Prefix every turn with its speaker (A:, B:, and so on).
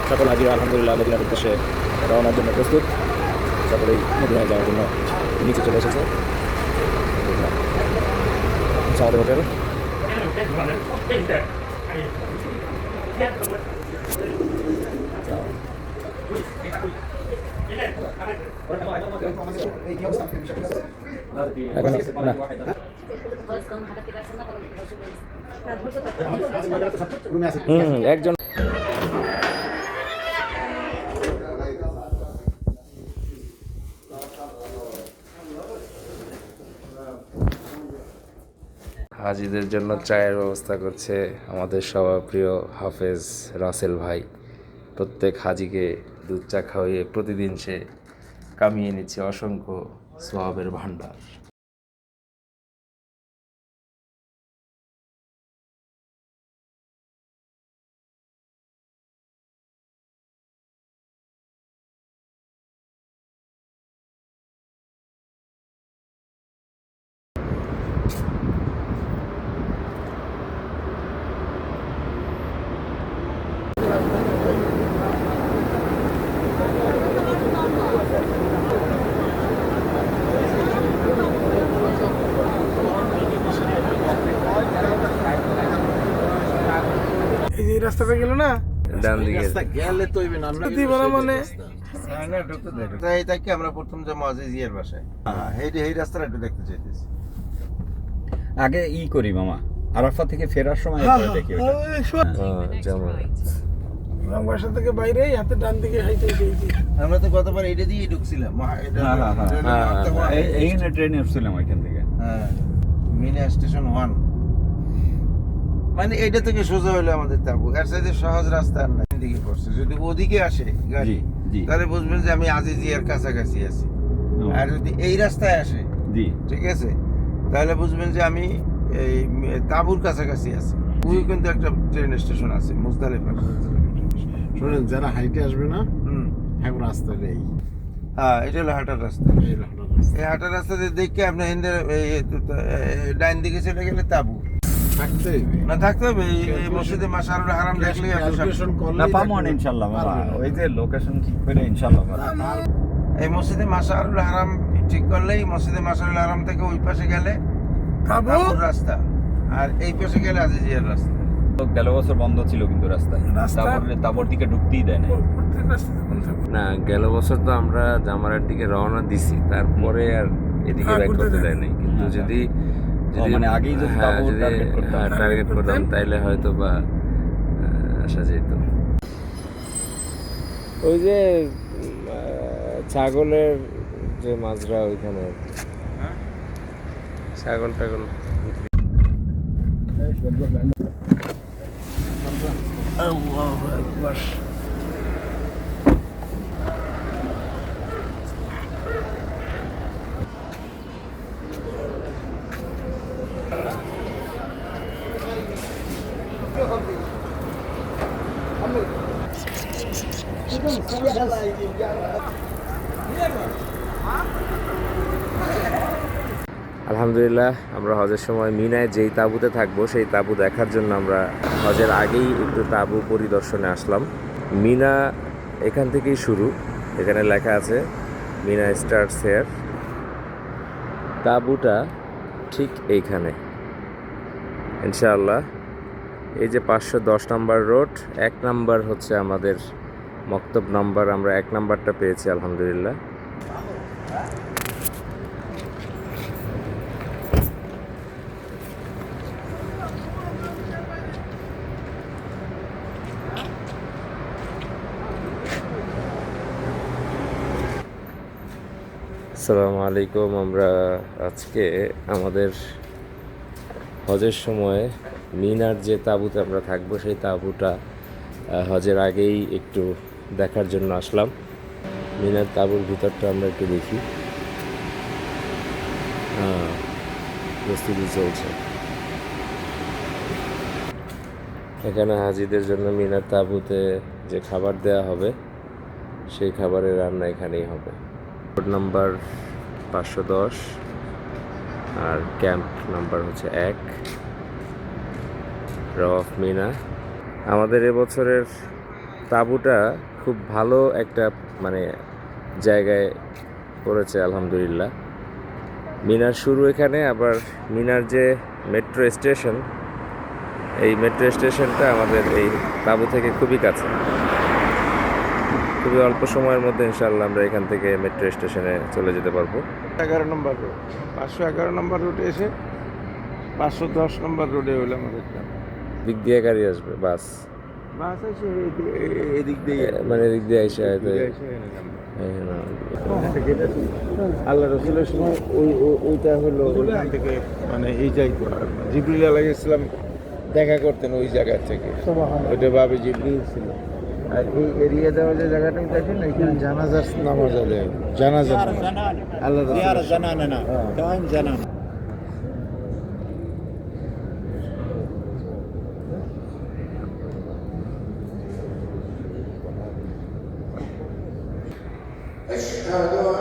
A: সকল হাজিরা আলহামদুলিল্লাহ মদিনার উদ্দেশ্যে রওনার জন্য প্রস্তুত। সকলেই মদিনায় যাওয়ার জন্য নিচে চলে এসেছে আমাদের হোটেল। একজন হাজিদের জন্য চায়ের ব্যবস্থা করছে আমাদের সবার প্রিয় হাফেজ রাসেল ভাই। প্রত্যেক হাজিকে দুধ চা খাওয়িয়ে প্রতিদিন সে কামিয়ে নিচ্ছে অসংখ্য সওয়াবের ভাণ্ডার।
B: রাস্তাটা গেল না
A: ডান দিকে
C: গেলে তো
B: মানে
C: আমরা প্রথম যাবো আজিজিয়ার বাসায়। এই রাস্তাটা একটু দেখতে চাইতেছি।
D: আগে করি মামা, আরাফা থেকে ফেরার সময় দেখি
B: বাসা থেকে বাইরে হাতে ডান দিকে হাইতে গিয়েছি।
C: আমরা তো গতবার এটা দিয়েই ঢুকছিলাম।
D: এইখানে ট্রেনে উঠছিলাম ওইখান থেকে।
C: হ্যাঁ, মিনা স্টেশন 1 মানে এইটা থেকে সোজা হলো আমাদের তাবু। এর সাথে সহজ রাস্তা আর নাই। দিকে পড়ছে, যদি ওদিকে আসে গাড়ি তাহলে বুঝবেন যে আমি আজিজিয়ার কাছাকাছি আছি। আর যদি এই রাস্তায় আসে ঠিক আছে তাহলে বুঝবেন যে আমি এই তাবুর কাছাকাছি আছি। ওই কিন্তু একটা ট্রেন স্টেশন আছে মুজদালিফা।
E: শোনেন, যারা হাইটে আসবে না এখন রাস্তা নেই।
C: হ্যাঁ, এটা হলো হাঁটার রাস্তা। এই হাঁটার রাস্তাতে দেখে আপনি হিন্দের ডাইন দিকে চলে গেলে তাবু থাকতে হবে। এই মসজিদে মাশাআরুল হারাম দেখলেই
D: ইনশাআল্লাহ বাবা, ওই যে লোকেশন ঠিক করে ইনশাআল্লাহ
C: এই মসজিদে মাশাআরুল হারাম ঠিক করলেই মসজিদে মাশাআরুল হারাম থেকে ওই পাশে গেলে তাবুর রাস্তা, আর এই পাশে গেলে আজিজিয়ার রাস্তা।
D: গেল বছর বন্ধ ছিল কিন্তু রাস্তায়, তাবর দিকে ঢুকতেই দেয়
A: না। গেল বছর তো আমরা জামারার দিকে রওনা দিছি, তারপরে আর এদিকে ব্যাক করতে দেয় নাই। কিন্তু যদি
D: মানে আগেই যদি
A: টার্গেট করতাম তাইলে হয়তো বা আসা যেত। ওই যে ছাগলের যে মাজরা ওইখানে ছাগল টাগল আলহামদুলিল্লাহ আমরা হজের সময় মিনায় যেই তাঁবুতে থাকবো সেই তাঁবু দেখার জন্য আমরা হজের আগেই একটু তাঁবু পরিদর্শনে আসলাম। মিনা এখান থেকেই শুরু, এখানে লেখা আছে মিনা স্টার্টস হেয়ার। তাঁবুটা ঠিক এইখানে ইনশাআল্লাহ। এই যে 510 নম্বর রোড, 1 নাম্বার হচ্ছে আমাদের মক্তব নাম্বার। আমরা 1 নাম্বারটা পেয়েছি আলহামদুলিল্লাহ। আসসালামু আলাইকুম। আমরা আজকে আমাদের হজের সময় মিনার যে তাঁবুতে আমরা থাকবো সেই তাঁবুটা হজের আগেই একটু দেখার জন্য আসলাম। মিনার তাঁবুর ভিতরটা আমরা একটু দেখি। প্রস্তুতি চলছে এখানে হাজিদের জন্য। মিনার তাঁবুতে যে খাবার দেওয়া হবে সেই খাবারের রান্না এখানেই হবে। রোড নাম্বার 510 আর ক্যাম্প নাম্বার হচ্ছে 1, র অফ মিনা। আমাদের এবছরের তাঁবুটা খুব ভালো একটা মানে জায়গায় পড়েছে আলহামদুলিল্লাহ। মিনার শুরু এখানে, আবার মিনার যে মেট্রো স্টেশন, এই মেট্রো স্টেশনটা আমাদের এই তাঁবু থেকে খুবই কাছে। খুবই অল্প সময়ের মধ্যে ইনশাআল্লাহ আমরা এখান থেকে মেট্রো স্টেশনে চলে যেতে পারবো।
C: 11 নম্বর রোড, 511 নম্বর রোডে এসে 510 নম্বর রোডে হলো আমাদের গ্রাম।
A: দিক দিয়ে গাড়ি আসবে, বাস
C: বাস আছে এদিক দিয়ে,
A: মানে এদিক দিয়ে এসে হয়তো
C: আল্লাহ রসুলের সময় ওইটা হলো ওইখান থেকে, মানে এই যাইতো জিবরিল আলাইহিস সালাম দেখা করতেন ওই জায়গা থেকে, ওইটা বাবে জিবরিল ছিল। আর এই এরিয়া দেওয়া যে জায়গাটা দেখেন এখানে জানাজার নামাজ হবে, জানাজা আল্লাহ রসুলের
F: أشهد